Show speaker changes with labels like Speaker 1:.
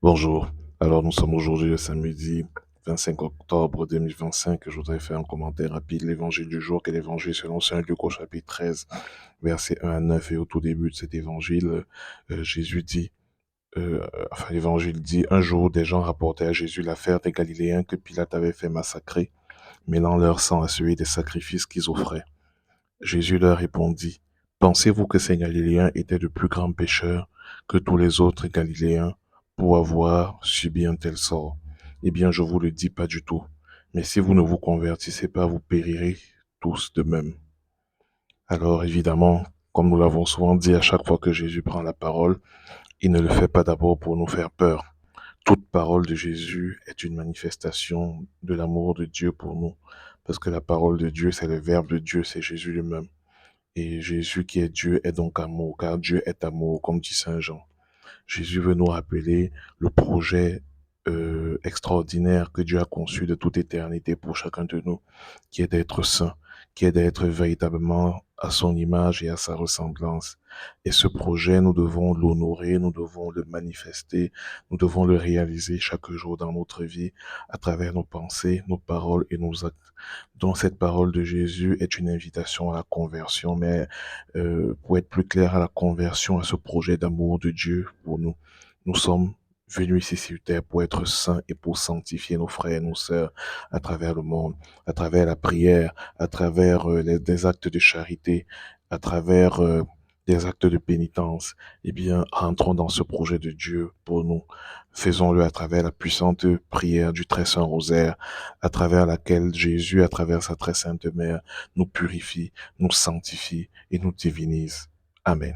Speaker 1: Bonjour. Alors, nous sommes aujourd'hui le samedi 25 octobre 2025. Je voudrais faire un commentaire rapide. L'évangile du jour, qui est l'évangile selon saint Luc au chapitre 13, versets 1 à 9. Et au tout début de cet évangile, Jésus dit, l'évangile dit, un jour, des gens rapportaient à Jésus l'affaire des Galiléens que Pilate avait fait massacrer, mêlant leur sang à celui des sacrifices qu'ils offraient. Jésus leur répondit, pensez-vous que ces Galiléens étaient de plus grands pécheurs que tous les autres Galiléens pour avoir subi un tel sort? Eh bien, je vous le dis, pas du tout. Mais si vous ne vous convertissez pas, vous périrez tous de même. Alors, évidemment, comme nous l'avons souvent dit, à chaque fois que Jésus prend la parole, il ne le fait pas d'abord pour nous faire peur. Toute parole de Jésus est une manifestation de l'amour de Dieu pour nous. Parce que la parole de Dieu, c'est le Verbe de Dieu, c'est Jésus lui-même. Et Jésus qui est Dieu est donc amour, car Dieu est amour, comme dit Saint Jean. Jésus veut nous rappeler le projet extraordinaire que Dieu a conçu de toute éternité pour chacun de nous, qui est d'être saint, qui est d'être véritablement à son image et à sa ressemblance. Et ce projet, nous devons l'honorer, nous devons le manifester, nous devons le réaliser chaque jour dans notre vie, à travers nos pensées, nos paroles et nos actes. Donc cette parole de Jésus est une invitation à la conversion, mais pour être plus clair, à la conversion, à ce projet d'amour de Dieu pour nous. Nous sommes venus ici sur terre pour être saints et pour sanctifier nos frères et nos sœurs à travers le monde, à travers la prière, à travers des actes de charité, à travers des actes de pénitence. Eh bien, rentrons dans ce projet de Dieu pour nous. Faisons-le à travers la puissante prière du très saint rosaire, à travers laquelle Jésus, à travers sa très sainte mère, nous purifie, nous sanctifie et nous divinise. Amen.